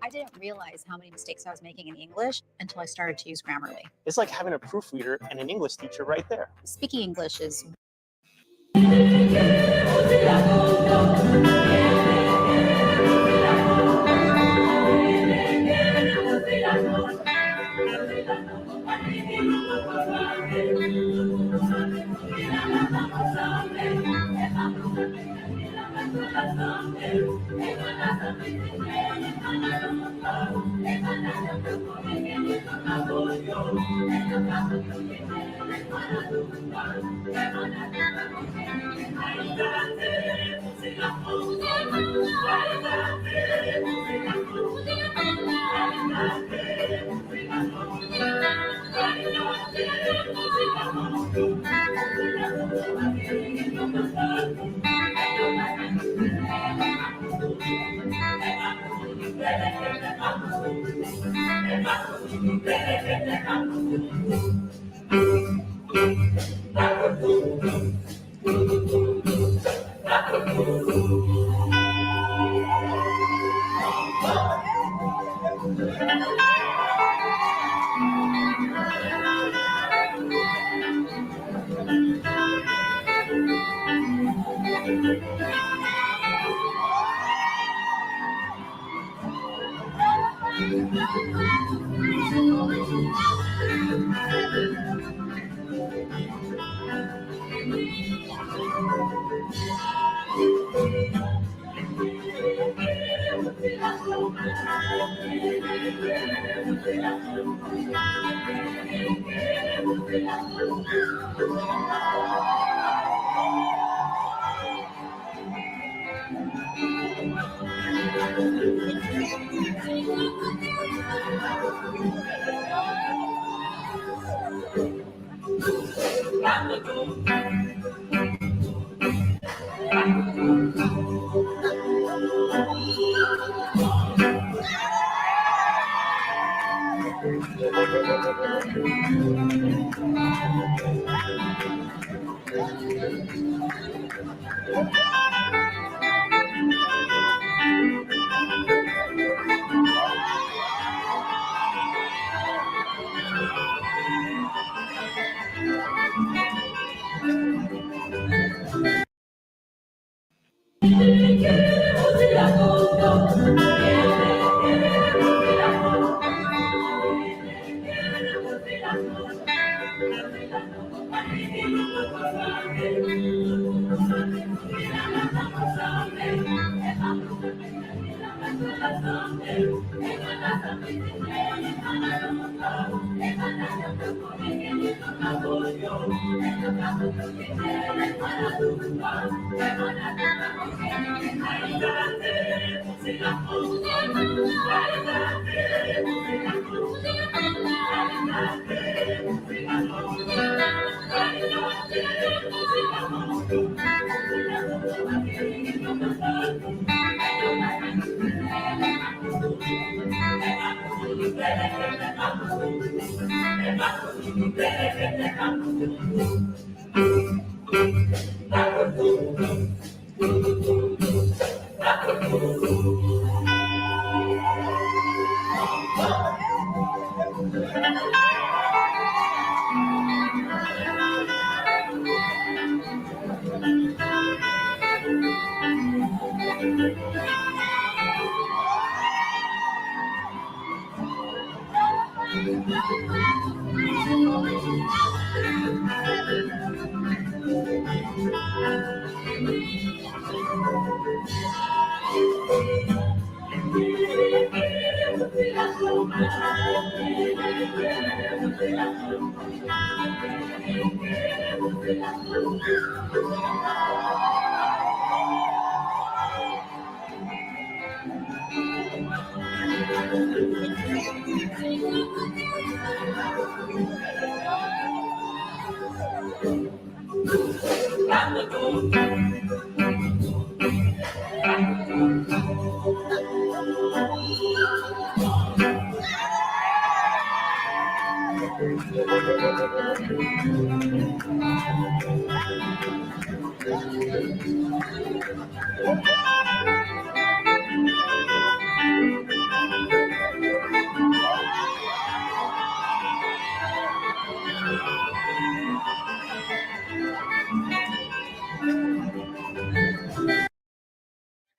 I didn't realize how many mistakes I was making in English until I started to use Grammarly. It's like having a proofreader and an English teacher right there. Speaking English is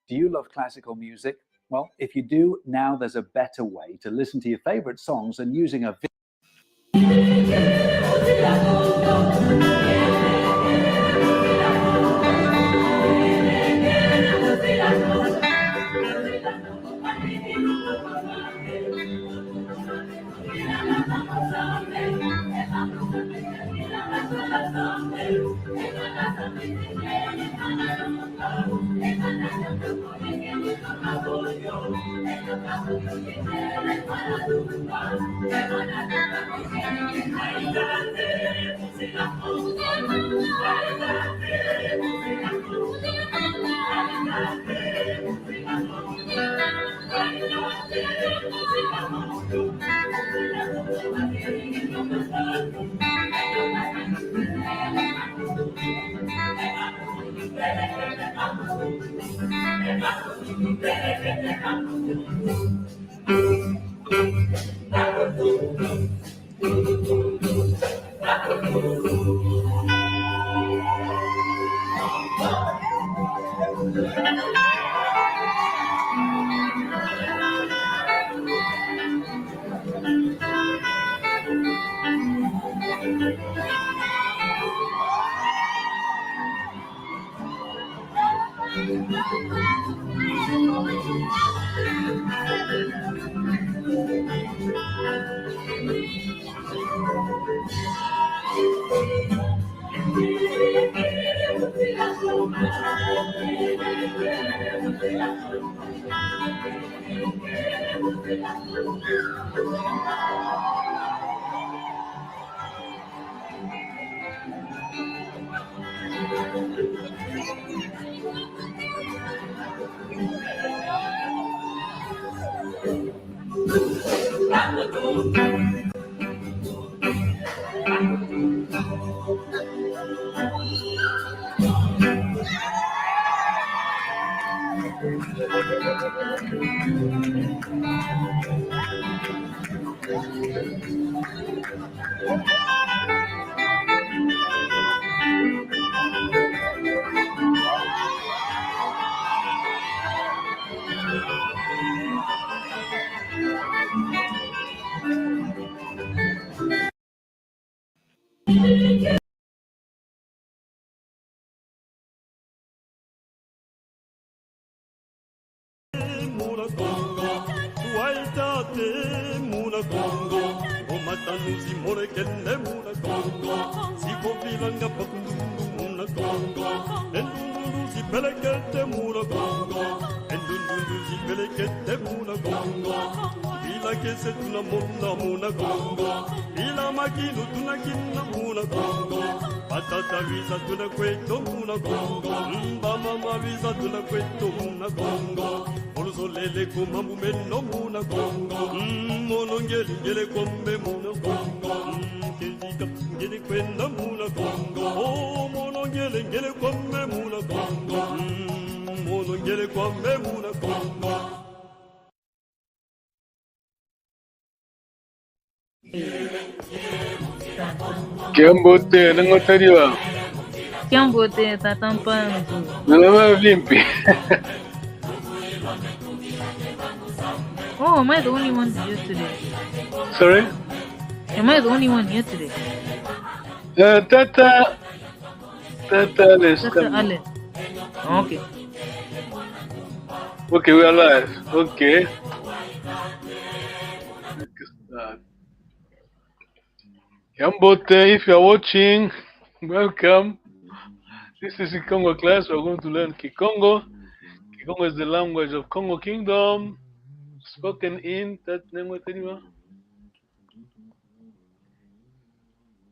Do you love classical music? Well, if you do, now there's a better way to listen to your favorite songs than using a tanuzi more kende muna Congo Sipo vilanga pakundu muna Congo Endundu si pelekete muna Congo Endundu si pelekete muna Congo Bila kese tuna muna Congo Bila makinu tuna kinna muna Congo Patata visa tuna kweto muna Congo Mama visa tuna kweto muna Congo Olsolele kumambu meno muna Congo Mono ngele kombe muna Congo Kejika ngele kwenda muna Congo Oh mono ngele kombe muna Congo Mono ngele kombe muna Congo Kiambote, nangotariwa. Kiambote, tatampanzu. Nalama limpi. Oh, am I the only one here today? Sorry? Am I the only one here today? Tata Alice. That's Ale. Okay. Okay, we are live. Okay. Kiambote, if you are watching, welcome. This is Kikongo class. We're going to learn Kikongo. Kikongo is the language of Congo Kingdom, spoken in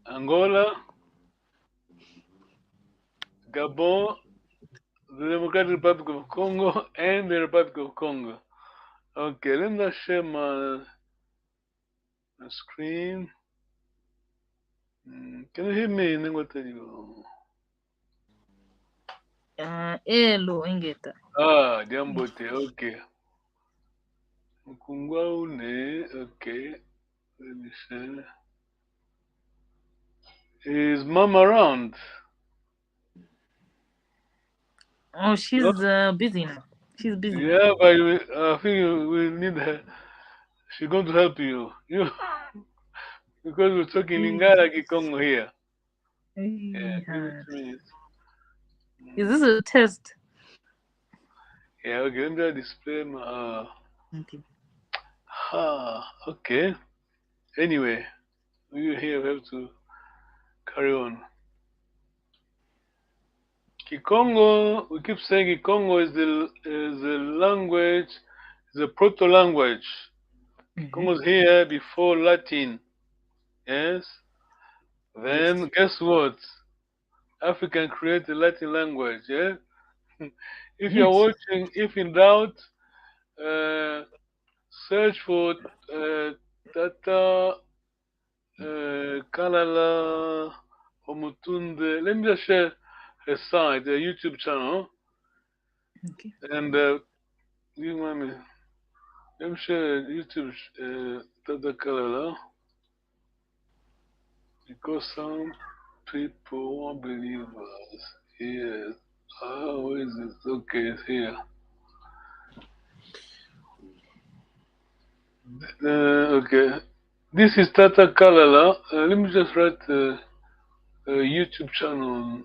Angola, Gabon, the Democratic Republic of Congo, and the Republic of Congo. Okay, let me share my screen. Can you hear me? Hello, Ingeta. Jambote, okay. Okay. Let me share. Is Mom around? Oh, she's busy now. She's busy. Yeah, but I think we need her. She's going to help you. Because we're talking Lingala Kikongo here. Yeah, give it 2 minutes. Is this a test? Yeah, okay, let me display my. Okay. Okay. Anyway, we here have to carry on. Kikongo, we keep saying Kikongo is the language, the proto-language. Kikongo is here before Latin. Yes? Then guess what? African created Latin language, yeah? If you're watching, if in doubt, search for Tata Kalala Omutunde. Let me just share her site, the YouTube channel. Okay. And you mind me? Let me share YouTube Tata Kalala. Because some people won't believe us. Yes. How is it? Okay, it's here. Okay. This is Tata Kalala. Let me just write a YouTube channel.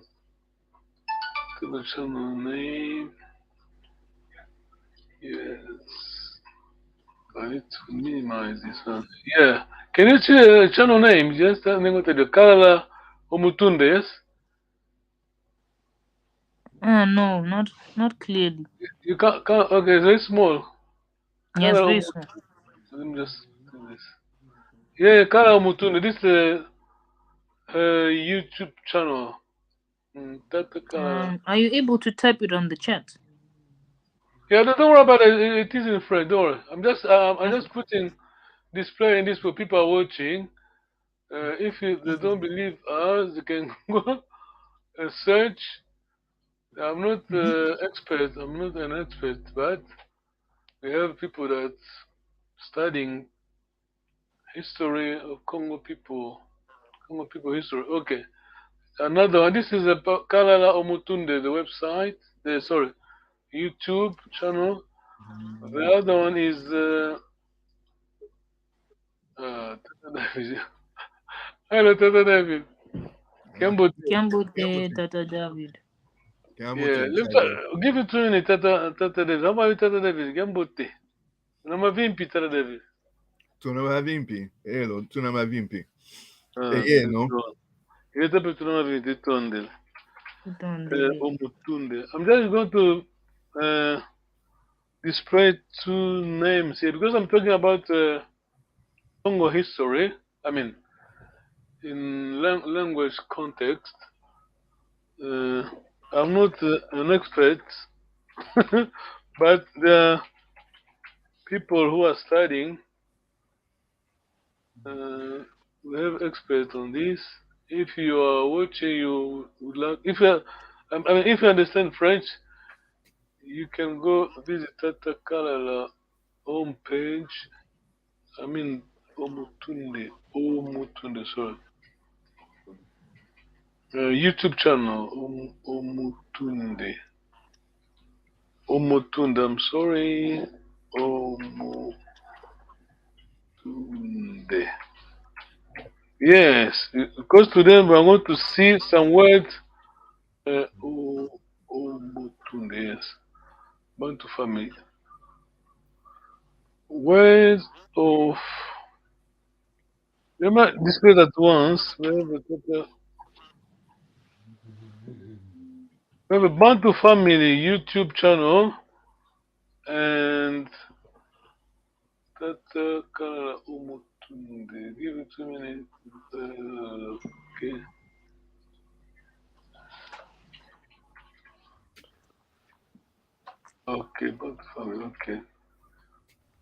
The channel name. Yes. I need to minimize this one. Yeah. Can you see the channel name? Just name of the Kalala Omutunde, yes? No, not clearly. You can't okay, it's very small. Yes, Kalala very small. Let me just do this. Yeah, Kalala Omutunde. This is YouTube channel. Tata Kalala. Are you able to type it on the chat? Yeah, don't worry about it. It is in French. Don't worry. I'm just putting displaying this for people watching. If they don't believe us, they can go and search. I'm not expert. I'm not an expert, but we have people that studying history of Congo people history. Okay, another one. This is a Kalala Omutunde, the website. Sorry, YouTube channel. The other one is Tata David. Hello, Tata David. Kiambote, Tata David. Yeah, give it 2 minutes, Tata David. How about you, Tata David? Kiambote. Nama vimpi, Tata David. Tunama Vimpi. Elo, Tunama Vimpi. Ah, No? Io per tu non avevi tonde. Tunde. Omutunde. I'm just going to display two names here because I'm talking about Congo history. I mean, in language context. I'm not an expert, but there are people who are studying. We have experts on this. If you are watching, you would like. If you, I mean, if you understand French, you can go visit Tata Kalala homepage. I mean, Omutunde, sorry. YouTube channel, Omutunde. Omotunde, I'm sorry. Omotunde. Yes, because today we are going to see some words. Omotunde, yes. Bantu family. Words of. They might display at once. We have a Bantu family YouTube channel and Tata Kalala Omotunde. Give it 2 minutes. Okay. Okay, Bantu family. Okay.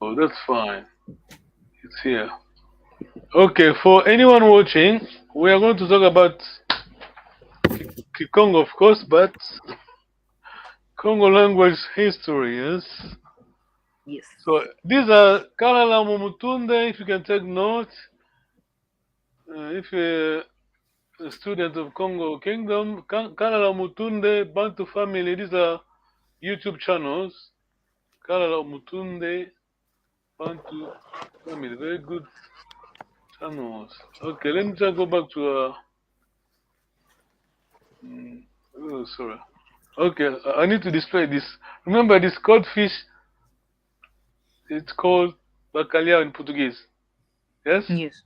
Oh, that's fine. It's here. Okay, for anyone watching, we are going to talk about Kikongo, of course, but Congo language history, yes. Yes. So these are Kalala Mumutunde, if you can take note. If you're a student of Congo Kingdom, Kalala Mutunde, Bantu family, these are YouTube channels. Kalala Mutunde, Bantu family, very good channels. Okay, let me just go back to oh, sorry. Okay, I need to display this. Remember this codfish, it's called bacalhau in Portuguese. Yes? Yes.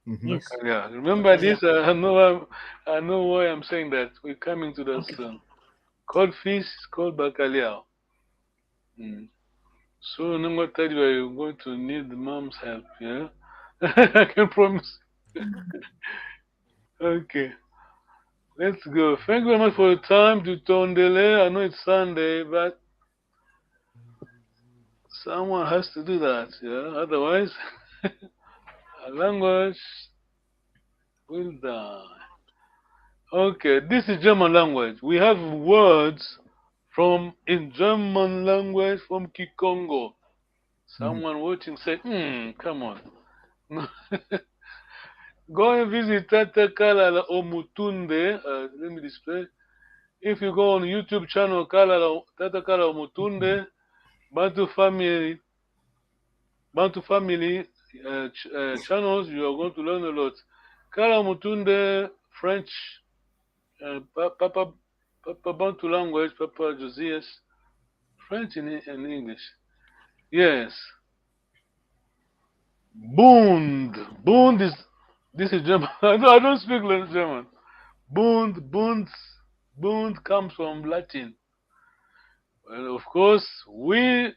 Mhm. Yes. Yeah. Remember this? I know why I'm saying that. We're coming to this codfish is called bacalhau. So I'm going to tell you you're going to need the mom's help, yeah? I can promise. Okay. Let's go. Thank you very much for your time to Tondele. I know it's Sunday, but someone has to do that, yeah? Otherwise, our language will die. Okay, this is German language. We have words from in German language from Kikongo. Someone watching say, come on. Go and visit Tata Kalala Omutunde. Let me display. If you go on YouTube channel Tata Kalala Omutunde, Bantu family channels, you are going to learn a lot. Kala Omutunde, French, Papa Bantu language, Papa Josias, French and English. Yes. Bund. Bund is, this is German. I don't speak German. Bund comes from Latin. Well, of course, we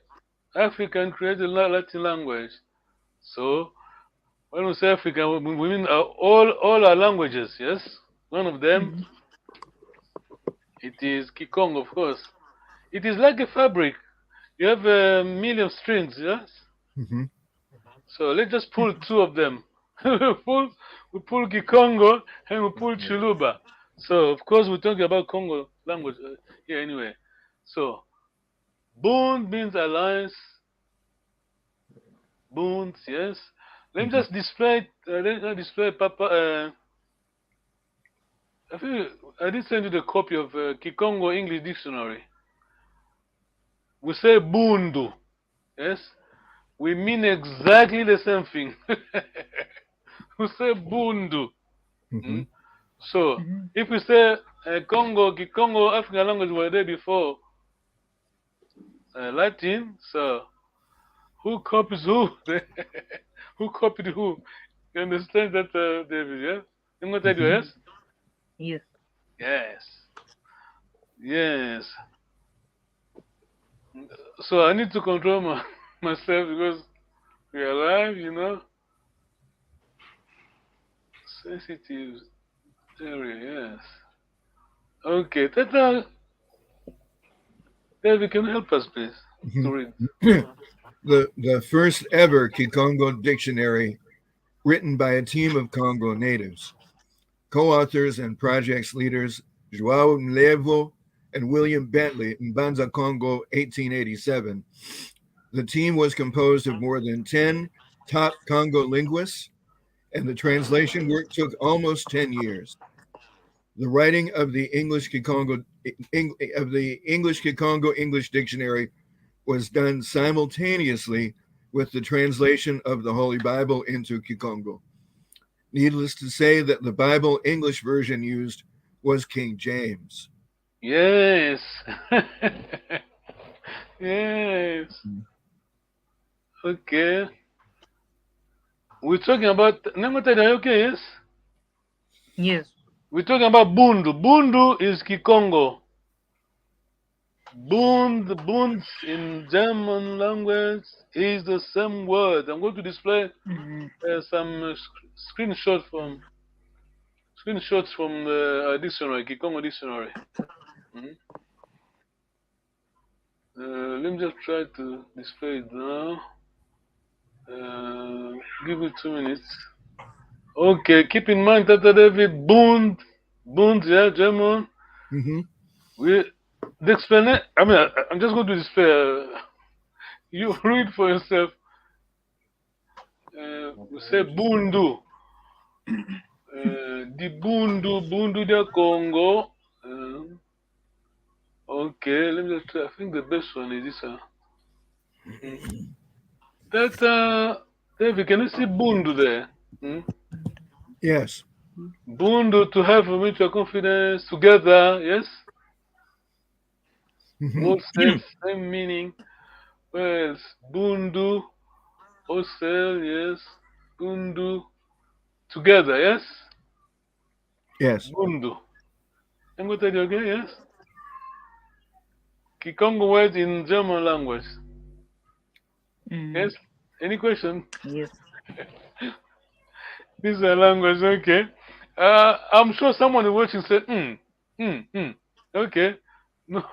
African created Latin language. So, when we say African, we mean all our languages, yes? One of them, it is Kikongo, of course. It is like a fabric. You have a million strings, yes? Mhm. So let's just pull two of them. we pull Kikongo and we pull Chuluba. So of course we're talking about Congo language here anyway. So Bund means alliance. Bund, yes. Let me just display. Let me display Papa. I did send you the copy of Kikongo English Dictionary. We say Bundu, yes. We mean exactly the same thing. We say Bundu. So, if we say Congo, Kikongo, African language were there before Latin, so who copies who? who copied who. You understand that, David? Yeah. I'm gonna tell you yes. Yes. Yes. Yes. So I need to control myself because we are live, you know. Sensitive area, yes. Okay, Tata, David, can you help us, please, to read? The first ever Kikongo dictionary written by a team of Congo natives. Co-authors and projects leaders Joao Nlevo and William Bentley in Banza Congo 1887. The team was composed of more than 10 top Congo linguists, and the translation work took almost 10 years. The writing of the English Kikongo English dictionary was done simultaneously with the translation of the Holy Bible into Kikongo. Needless to say that the Bible English version used was King James. Yes. Yes. Okay. We're talking about okay, yes? Yes. We're talking about Bundu. Bundu is Kikongo. Bund in German language is the same word. I'm going to display some screenshots from the dictionary, Kikongo dictionary. Let me just try to display it now. Give me 2 minutes. Okay, keep in mind that David Bund, yeah, German. The explanation. I mean, I'm just going to display. You read for yourself. We say Bundu. The Bundu de Congo. Okay, let me just try. I think the best one is this. That David, can you see Bundu there? Yes. Bundu, to have mutual confidence together, yes? Both same meaning. Well, Bundu, Osel, yes. Bundu, together, yes? Yes. Bundu. I'm going to tell you again, yes? Kikongo word in German language. Yes? Any question? Yes. This is a language, okay. I'm sure someone is watching said, okay. No.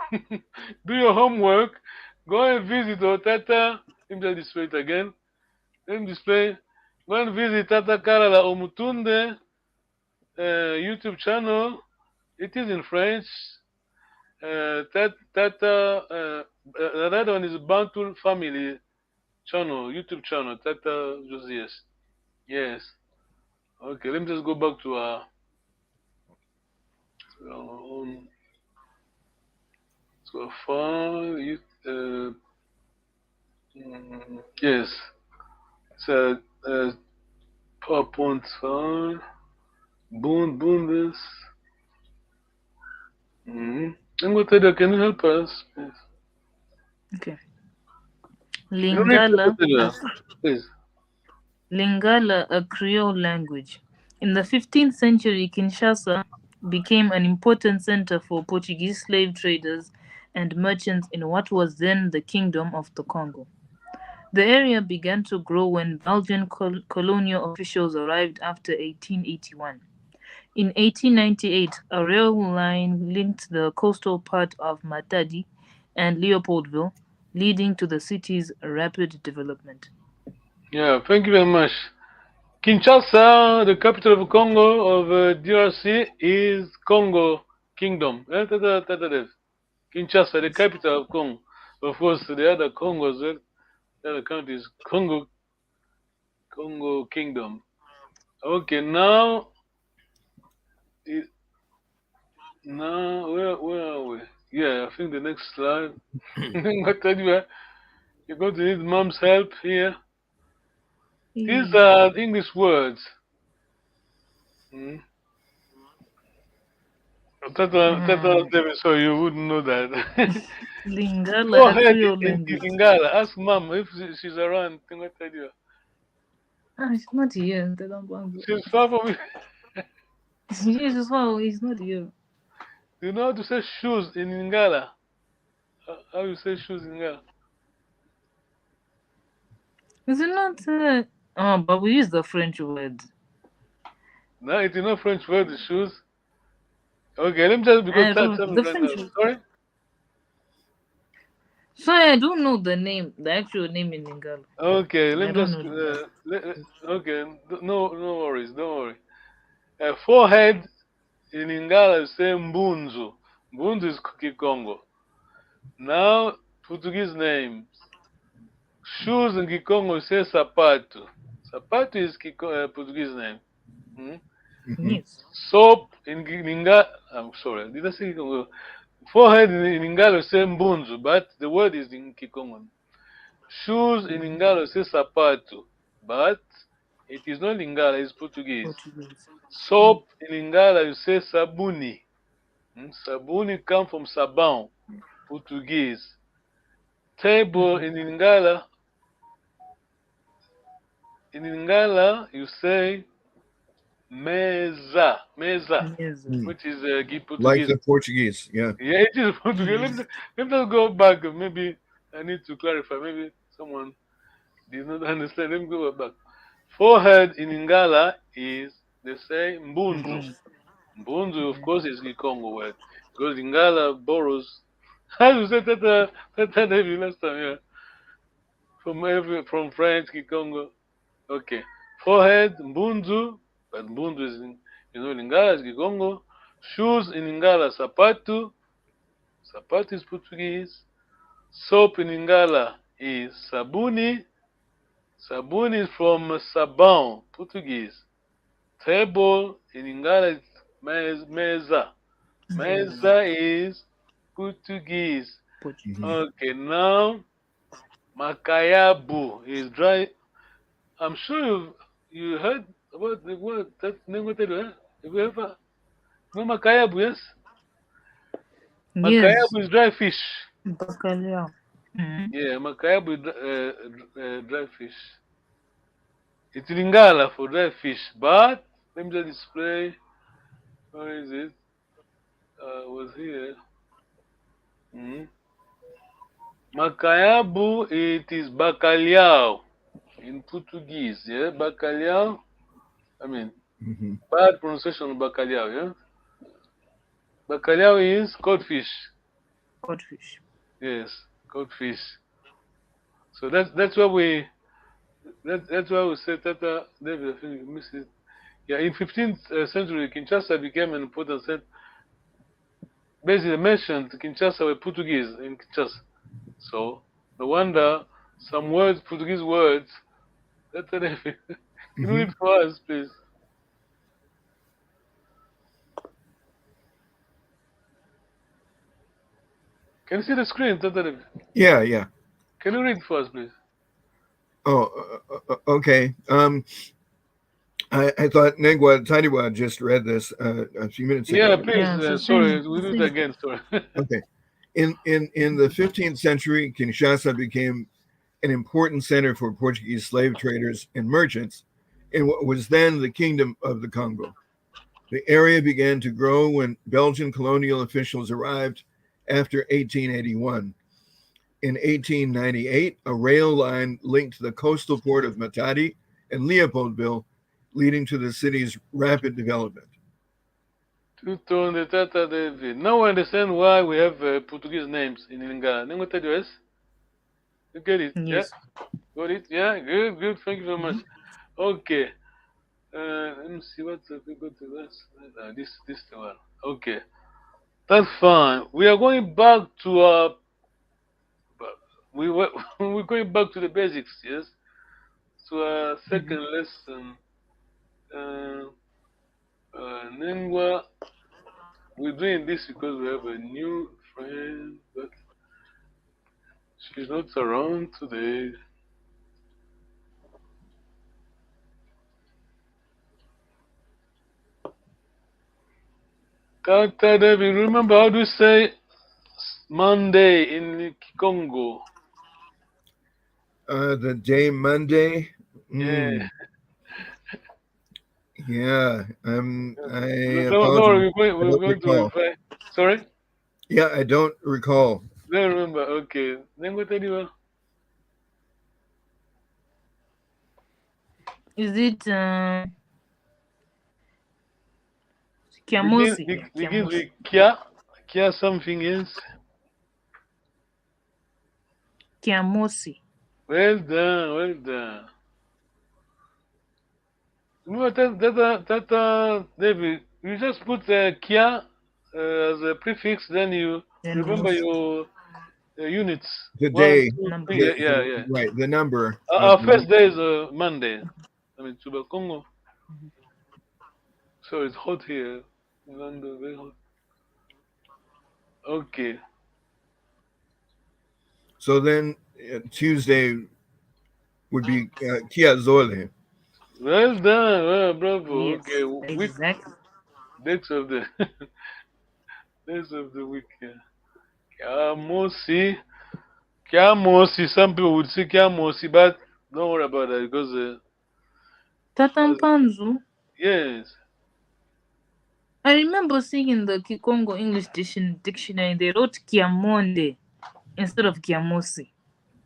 Do your homework. Go and visit Tata. Let me just display it again. Let me display. Go and visit Tata Karala Omutunde YouTube channel. It is in French. Tata, another one is Bantu Family channel, YouTube channel. Tata Josias. Yes. Okay, let me just go back to our own. So far, yes. So PowerPoint file. Bundes. I'm going to tell you, can you help us, please? Okay. You need to Lingala. tell you, please. Lingala, a Creole language. In the 15th century, Kinshasa became an important center for Portuguese slave traders and merchants in what was then the Kingdom of the Congo. The area began to grow when Belgian colonial officials arrived after 1881. In 1898, a rail line linked the coastal part of Matadi and Leopoldville, leading to the city's rapid development. Yeah, thank you very much. Kinshasa, the capital of Congo, of DRC, is Congo Kingdom. Kinshasa, the capital of Congo. Of course, the other Congos, the other country is Congo Kingdom. Okay, now, where are we? Yeah, I think the next slide. You're going to need mom's help here. These are English words. Tata, so you wouldn't know that. Lingala, Go a ahead Creole in language. Lingala. Ask mom if she's around. I'm going to tell you. She's not here. They don't want to. She's far from me. Yes, as well. He's not here. You know how to say shoes in Lingala? How you say shoes in Lingala? Is it not? Oh, but we use the French word. No, it is not French word, the shoes. Okay, let me just because I that's don't. The French. Sorry? Sorry, I don't know the name, the actual name in Lingala. Okay, let I me don't just. know. Okay, no worries, don't worry. Forehead in Lingala you say Mbunzu. Mbunzu is Kikongo. Now, Portuguese names. Shoes in Kikongo you say Sapato. Sapato is Portuguese name. Hmm? Yes. Soap in Lingala. I'm sorry, did I say Kikongo? Forehead in Lingala you say Mbunzu, but the word is in Kikongo. Shoes in Lingala you say Sapato, but it is not Lingala, it's Portuguese. Portuguese. Soap in Lingala you say Sabuni. Sabuni come from Sabão, Portuguese. Table in Lingala you say mesa, Yes. which is Portuguese. Like the Portuguese, yeah. Yeah, it is Portuguese. Let me just go back. Maybe I need to clarify. Maybe someone did not understand. Let me go back. Forehead in Lingala is, they say, Mbunzu. Mbunzu, of course, is the Congo word. Because Lingala borrows, how you said that every last time, yeah. From French, Kikongo. Okay. Forehead, Mbunzu, but Mbunzu is in, Lingala is Kikongo. Shoes in Lingala, Sapato. Sapato is Portuguese. Soap in Lingala is Sabuni. Sabuni is from Sabão, Portuguese. Table in Lingala is mesa. Mesa is Portuguese. Okay, now Macayabu is dry. I'm sure you heard about the word that Nengotedo, have you ever? No Macayabu, yes? Yes. Macayabu is dry fish. Bacalhau. Yeah, Macayabu is dry fish. It's Lingala for dry fish, but let me just display. Where is it? Was here. Macayabu, it is bacalhau in Portuguese, yeah? Bacalhau, I mean, bad pronunciation of bacalhau, yeah? Bacalhau is codfish. Codfish. Yes, codfish. So that's why we say Tata David, I think you missed it. Yeah, in 15th century, Kinshasa became an important center. Basically mentioned Kinshasa were Portuguese in Kinshasa. So no wonder some words, Portuguese words, Tata David. Can you read for us, please? Can you see the screen, Tata David? Yeah. Can you read for us, please? Oh, okay. I thought Negwa Taniwa just read this a few minutes ago. Yeah, please. Sorry, we'll do it again. Sorry. Okay. In the 15th century, Kinshasa became an important center for Portuguese slave traders and merchants in what was then the Kingdom of the Congo. The area began to grow when Belgian colonial officials arrived after 1881. In 1898, a rail line linked the coastal port of Matadi and Leopoldville, leading to the city's rapid development. Now I understand why we have Portuguese names in Lingala. Nengotedo, you get it? Yes. Yeah? Got it? Yeah? Good. Thank you very much. Okay. Let me see what we go to this one. Okay. That's fine. We are going back to we're going back to the basics, yes? To our second lesson. Nengwa, we're doing this because we have a new friend, but she's not around today. Kata David, remember how do you say Monday in Kikongo? The day Monday. Yeah. Yeah, I No, apologize. we're I don't going to recall. verify. Sorry? Yeah, I don't recall. Don't remember. Okay. Then go tell you. Is it Kiamosi? Yeah, Begins Kiamosi. with Kia. Kia something else. Kiamosi. Well done, well done. Remember that, David, you just put Kia as a prefix, then you Then remember Mosi. your units. Today, 1, 2, Number. 3. Yeah, yeah. right, the number. Our first day is Monday. I mean, Tuba Congo. So it's hot here. In London, very hot. Okay. So then Tuesday would be Kia Zole. Well done. Well, bravo. Yes, Okay. Week, exactly. dates of the days of the week. Yeah. Kiamosi. Kiamosi. Some people would say Kiamosi, but don't worry about that because Tatampanzu. yes. I remember seeing in the Kikongo English dictionary they wrote Kiamonde instead of Kiamosi.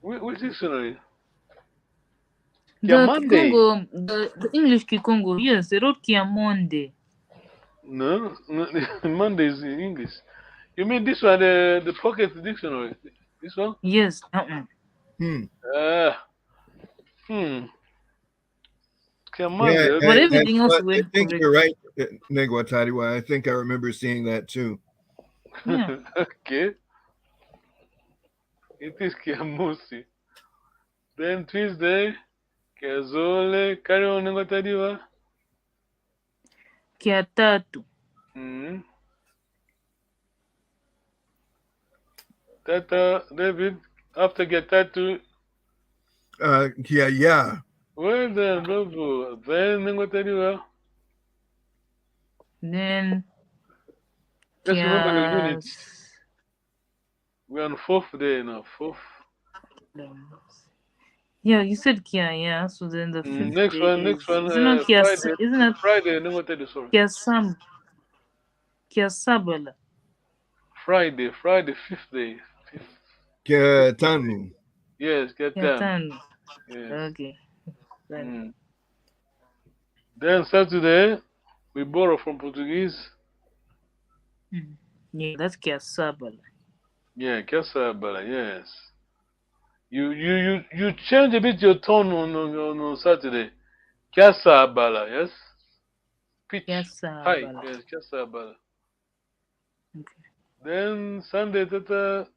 Which dictionary? The Kiamonde. Kikongo, the English Kikongo, yes, they wrote Kiamonde. No, Monday is in English. You mean this one, the pocket dictionary? This one? Yes. Hmm. Kiamonde. Yeah, Okay. But everything else I went think correct. you're right, Negwatariwa. I think I remember seeing that too. Yeah. Okay. It is Kiamosi. Then Tuesday, Kiazole, carry on Ngotadiwa. Kiatatu. Tata, David, after Kiatatu, Kia Ya. well done, bravo. Then Ngotadiwa. Then Just remember the units. We're on 4th day now, 4th. Yeah, you said Kia, yeah. So then the 5th Next day one, isn't it Kia? Friday. Isn't it Friday, Ngotadi, sorry. Kia Sabala? Friday, 5th day. Kia Tanu. Yes, get Kia done. Tanu. Yes. Okay. Then Then Saturday, we borrow from Portuguese. yeah, that's Kia Sabala. Yeah, Kasabala, yes. You change a bit your tone on Saturday. Kasabala, yes? Pitch Kia high, Sabala. yes, Kasabala. Okay. Then Sunday, Tata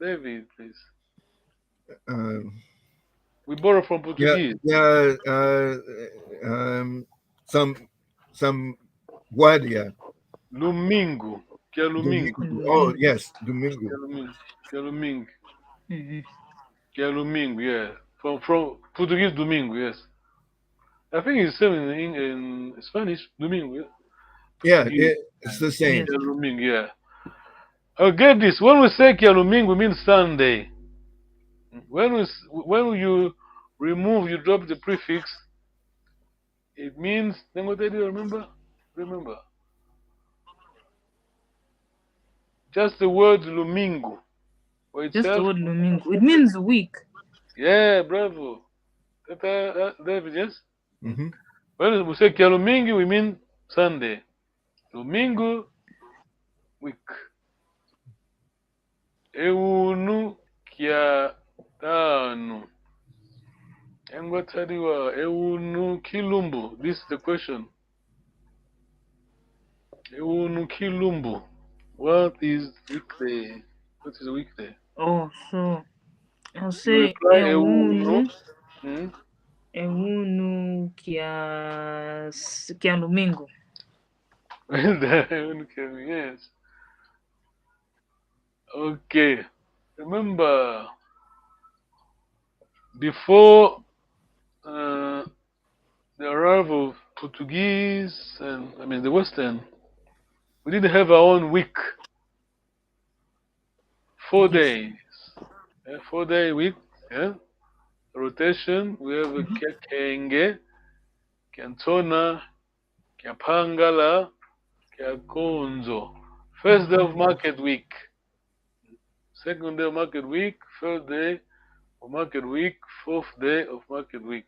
David, please. We borrow from Portuguese. Yeah, some Guardia. Domingo. Que é domingo. Oh, yes, Domingo. Que é domingo. Que é domingo, yeah. From Portuguese, domingo, yes. I think it's same in Spanish, domingo, yeah. Yeah, it's the same. Que é domingo, yeah. Oh, get this. When we say que é domingo, we mean Sunday. When you remove, you drop the prefix, it means, remember? Just the word domingo. Just the word domingo. It means week. Yeah, bravo. David, yes? Mm-hmm. When we say que é domingo, we mean Sunday. Domingo, week. Eunu kia tano. Engwatariwa eunu kilumbu. This is the question. Eunu kilumbu. What is weekday? What is a weekday? Oh, so I'll say eunu. Eunu kia domingo. Yes. Okay. Remember, before the arrival of Portuguese and the Western, we didn't have our own week. 4 days. 4-day week. Yeah. Rotation. We have a Kekenge, Cantona, Kya Pangala, Kya Konzo. First day of market week. Second day of market week. Third day of market week. Fourth day of market week.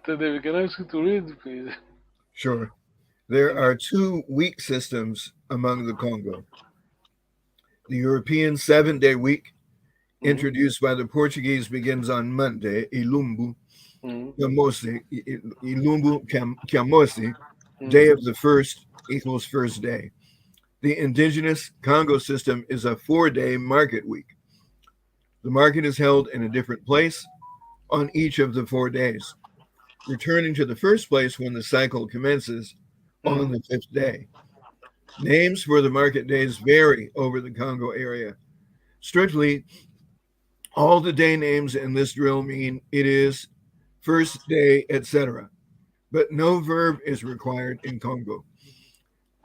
David, can I ask you to read, please? Sure. There are 2 week systems among the Congo. The European 7-day week, introduced by the Portuguese, begins on Monday, Ilumbu Kamosi, day of the first equals first day. The indigenous Congo system is a 4-day market week. The market is held in a different place on each of the 4 days, returning to the first place when the cycle commences on the 5th day. Names for the market days vary over the Congo area. Strictly, all the day names in this drill mean it is first day, etc., but no verb is required in Congo.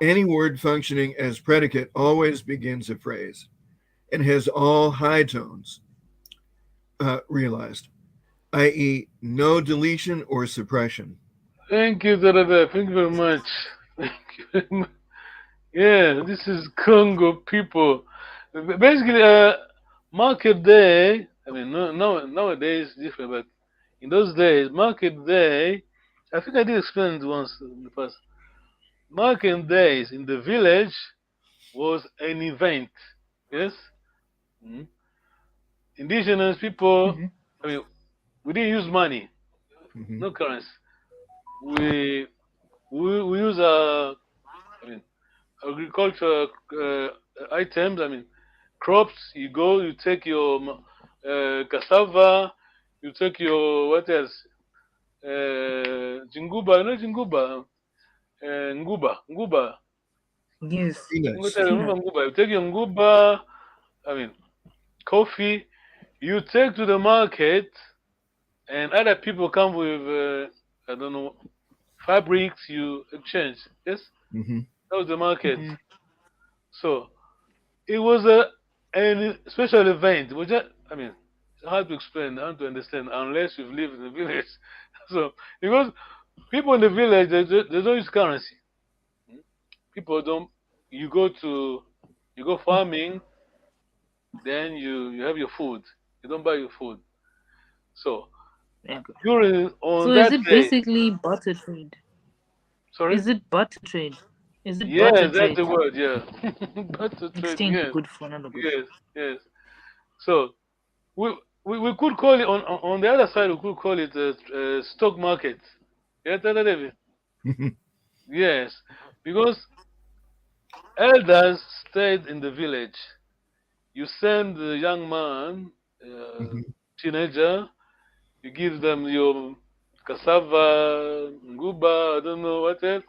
Any word functioning as predicate always begins a phrase and has all high tones realized, i.e., no deletion or suppression. Thank you, Dada. Thank you very much. Thank you very much. Yeah, this is Congo people. Basically, market day. I mean, nowadays it's different, but in those days, market day. I think I did explain it once in the past. Market days in the village was an event. Yes. Indigenous people. I mean, we didn't use money, no currency. We use agriculture items. I mean, crops. You go, you take your cassava, you take your what else? Jinguba, not jinguba. Nguba. Yes. Peanuts. Remember nguba. You take your nguba. I mean, coffee. You take to the market, and other people come with I don't know, fabrics. You exchange. Yes. That was the market. So it was a special event. It was just, I mean, it's hard to explain, hard to understand unless you've lived in the village. So because people in the village they don't use currency. People don't. You go farming, then you have your food. You don't buy your food. So during on So that is it day, basically barter trade? sorry. Is it barter trade? Is it Yes, barter that's trade? the word. Yeah, barter trade. Exchange Yes, good for another good. yes. So we could call it on the other side. We could call it a stock market. Yeah, Tata David. Yes, because elders stayed in the village. You send the young man, teenager. You give them your cassava, nguba, I don't know what else,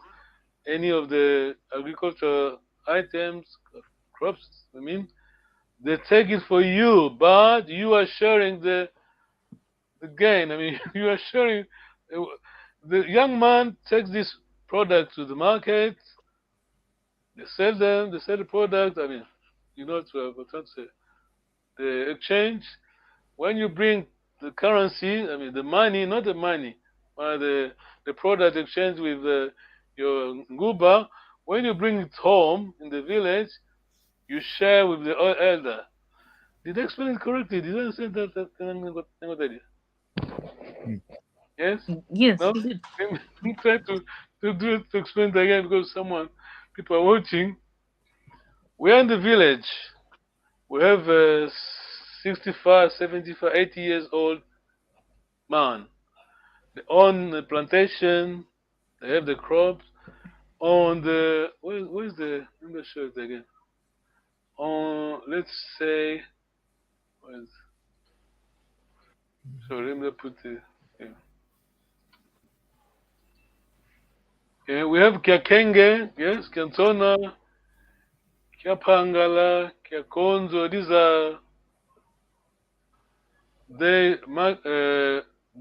any of the agricultural items, crops. I mean, they take it for you, but you are sharing the gain. I mean, you are sharing. The young man takes this product to the market. They sell them. They sell the product. I mean, you know what I'm saying. The exchange. When you bring the currency, I mean the money, not the money, but the product exchange with your nguba. When you bring it home in the village, you share with the elder. Did I explain it correctly? Did I understand that? Yes? Yes, No? you did. I'm trying to explain it again because people are watching. We're in the village. We have 65, 75, 80 years old man. They own the plantation. They have the crops. On the where's the? Let me show it again. On let's say, sorry, let me put it. Yeah, we have Kiakenge, yes, Kiantona, Kiapangala, Kiakonzo. These are they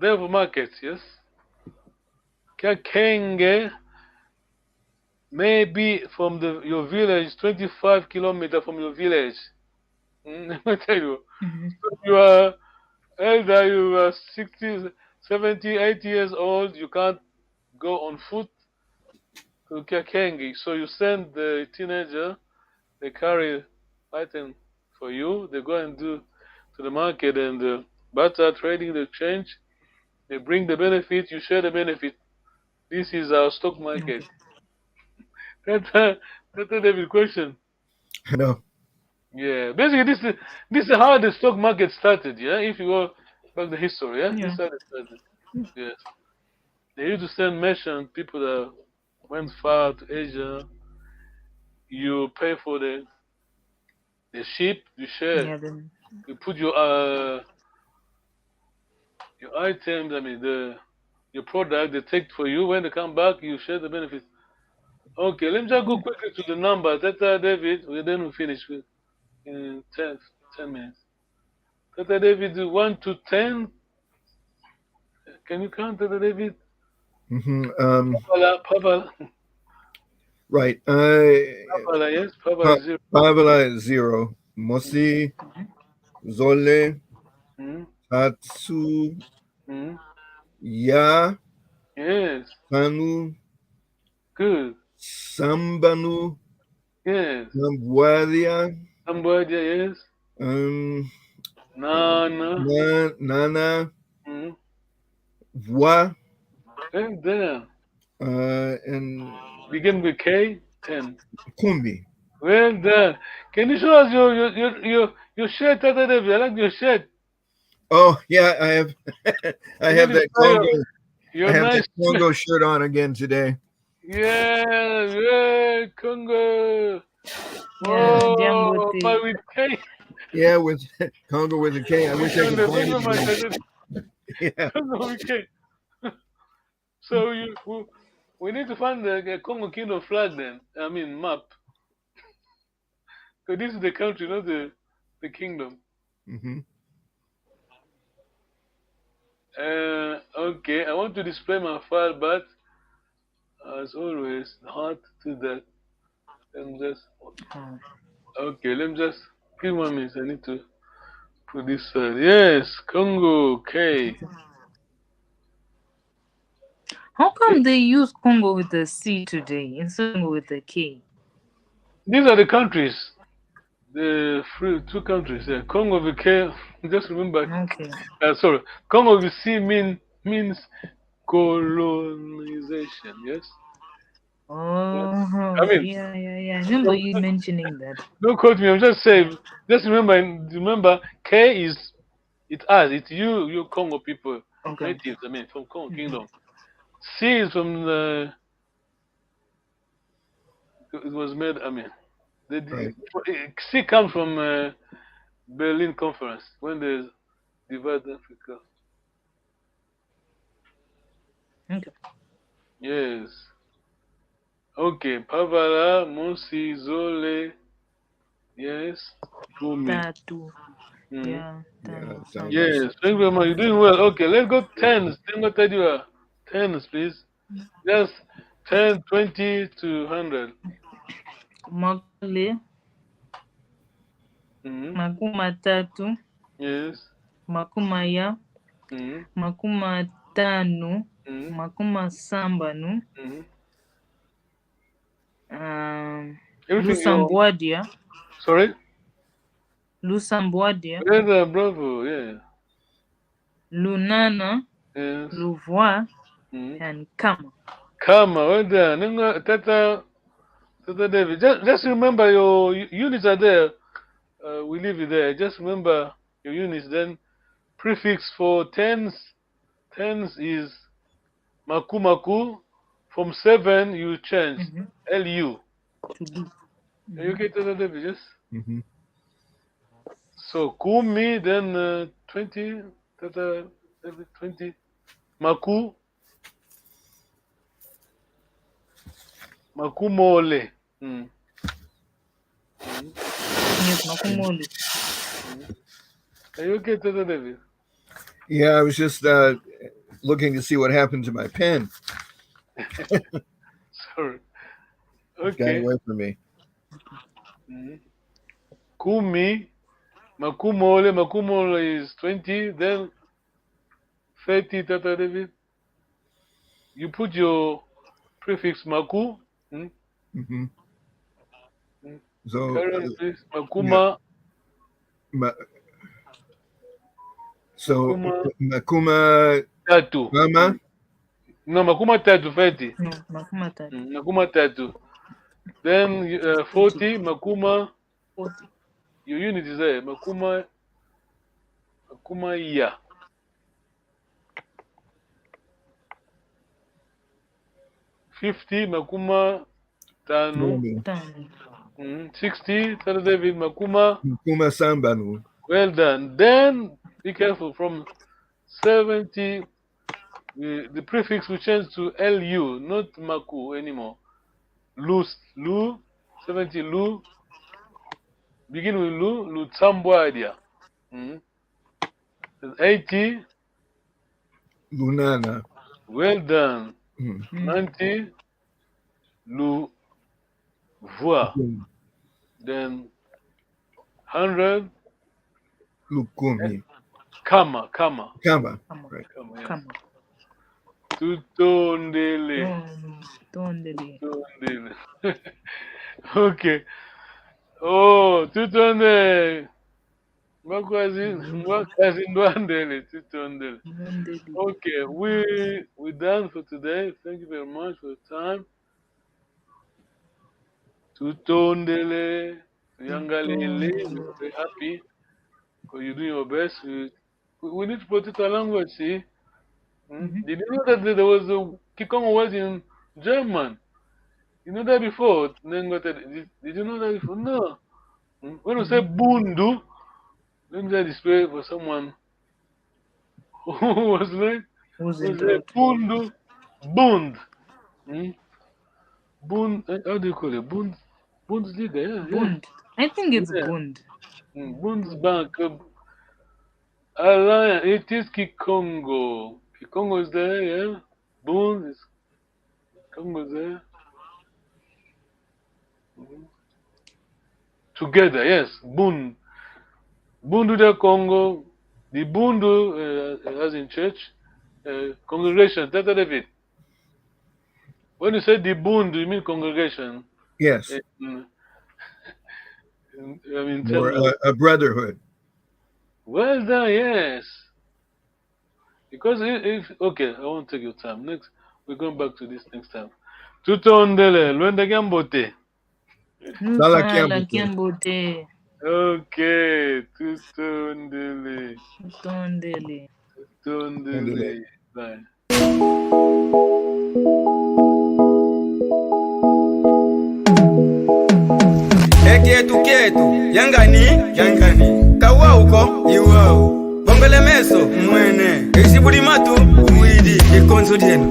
have markets, yes. Kiakenge may be from your village, 25 kilometers from your village. Let me tell you. Mhm. So you are elder, you are 60, 70, 80 years old, you can't go on foot to Kakengi. So you send the teenager, they carry item for you, they go and do to the market and barter trading, the exchange, they bring the benefit, you share the benefit. This is our stock market. That's a David question. I know. Yeah, basically this is how the stock market started. Yeah, if you go back the history, yeah, this Yeah. is how it started. Yes, they used to send merchant people that went far to Asia. You pay for the ship, you share, Yeah. Then. you put your items. I mean your product they take for you. When they come back, you share the benefits. Okay, let me just go quickly to the numbers. Tata David, then we finish with in 10 minutes. Tata David, 1 to 10. Can you count, Tata David? Pavala, Right. Pavala, yes, Pavala 0. Pavela is 0. Mosi, Zole, Mm, Tatsu, mm, Ya, yes, Kanu, good. Sambanu, Yes, Nambuadia, Cambodia, yes. um, Nana, Nana, mm, Voix, and then and begin with K, 10. Kumbi. Well done. Can you show us your shirt, Tata David? I like your shirt. Oh yeah, I have I Can have you that display Congo I your have nice that Congo shirt on again today. Yeah, yeah, Congo. Yeah. Oh, Diambote. but with K. Yeah, with Congo with a K. I wish I could Congo, find thank you it very much, again. Tata. Yeah. Congo with K. So we need to find the Congo Kingdom flag then. I mean map. So this is the country, not the kingdom. Hmm. Okay, I want to display my file, but as always, hard to that. Let me just Oh. okay. Let me just give 1 minute. I need to put this. Yes, Congo. Okay. How come they use Congo with a C today instead of Congo with a K? These are the countries. The two countries. Yeah, Congo with K. Just remember. Okay. Sorry, Congo with C means colonization. Yes. Yes. I Oh, mean, yeah. I remember you mentioning that. don't quote me. I'm just saying. Just remember. K is it's you Congo people, Okay. natives. I mean, from Congo Mhm. Kingdom. C is from the. It was made. I mean, Right. C comes from Berlin Conference when they divided Africa. Okay. Yes. Okay. Pavala, Mosi, Zole. Yes. Kumi. Tatu. Mm. Yeah. Yeah, Tano. sounds Samba. Yes. like Thank you very much. You're doing well. Okay. Let's go tens. Then what I do? Tens, please. Just 10, 20 to 100. Makule. Mm. Makumatatu. Yes. Makumaya. Mm. Makumatano. Mm. Makumasambanu. Mm. Everything you. Lusambwadia. Sorry. Lusambwadia. Yes, bravo. Yeah. Lunana. Yes. Luvwa. Mm. And Kama. Come on, well done. Tata David. Just remember your units are there. We leave it there. Just remember your units. Then prefix for tens. Tens is maku maku. From 7 you change Mm-hmm. LU. To do. Are you Mm-hmm. okay, Tata David? Yes. hmm So kumi then 20. Tata David 20. Maku makumole. Mm. Mm. Yes, Makumoli. Are you okay, Tata David? Yeah, I was just looking to see what happened to my pen. Sorry. It got Okay. away from me. Mm. Kumi Makumo is 20, then 30, Tata David. You put your prefix Maku. Mm-hmm. So, Carry on, please. Makuma. So, Makuma Tatu. Mama? No, Makuma Tatu, 30. No, Makuma Tatu. Makuma Tatu. Then 40, Makuma. 40. Your unit is there. Makuma Ya. 50, Makuma Tanu. 60, Tata David, Makuma. Makuma Sambanu. Well done. Then be careful from 70. The prefix will change to LU, not Maku anymore. Lu, 70 Lu. Begin with Lu Tsambwadia. 80. Lunana. Well done. 90. 90. Lu Voix. Then 100. Lukumi. Kama. Kama. Right. Kama. Kama. Tutondele. Okay. Oh, Tutondele. Mwakazindwandele. Tutondele. Okay, we're done for today. Thank you very much for your time. Tutondele. Yangalele. We're very happy because you're doing your best. We need to protect our language, see? Did you know that there was a Kikongo word in German? You know that before? Did you know that before? No. When we say bundu, let me say this way for someone who was like, bundu, bund. Bund, how do you call it? Bundesliga, yeah. Bund. I think it's Bund. Bundesbank. Alliance, it is Kikongo. Kikongo is there, yeah. Bund is Congo is there. Together, yes. Bundu de Congo. The Bundu, as in church, congregation. Tata David. When you say the Bundu, you mean congregation? Yes. Or a brotherhood. Well done, yes. Because okay, I won't take your time. Next, we're going back to this next time. Tutondele, Luenda Gambote. Sala Kiambote. Okay, Tutondele. Bye. Kietu yangani kawa uko iwao bongele meso mwene isibudi matu uidi ikonzo dienu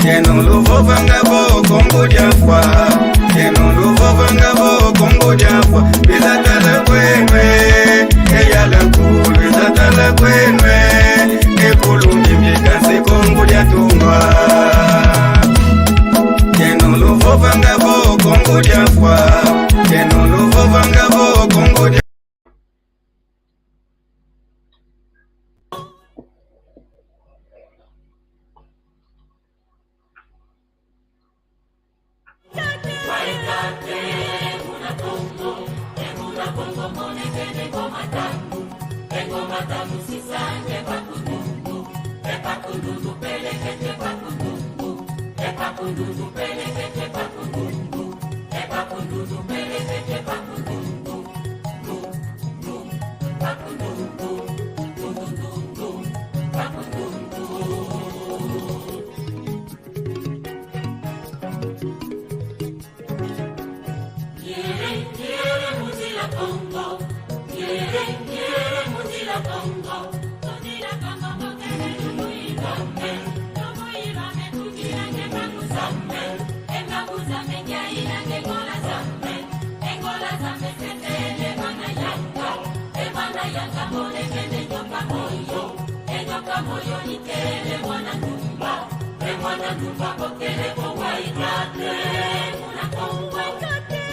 Yeno luvo vangabo kongo diafwa Yeno luvo vangabo kongo diafwa Bizatala kwenwe Eyala kulu Bizatala kwenwe Ekulu mimikase kongo diatungwa Yeno luvo vangabo kongo diafwa Yeno luvo vangabo kongo diafwa Mwana numba kokele kwa waitate, muna kongwa kate.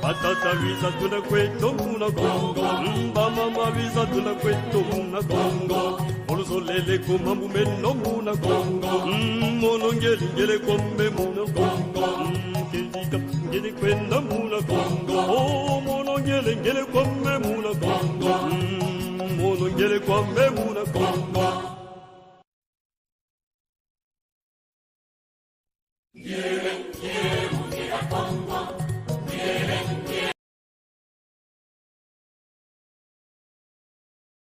Patata visa tuna kweto muna Congo, mama visa tuna kweto muna Congo, Molosolele kumambu meno muna Congo, monongeli ngele kombe muna Congo, kendika ngele kwenda muna Congo, oh monongeli ngele kombe muna Congo, monongeli kombe muna Congo. Mundira Congo.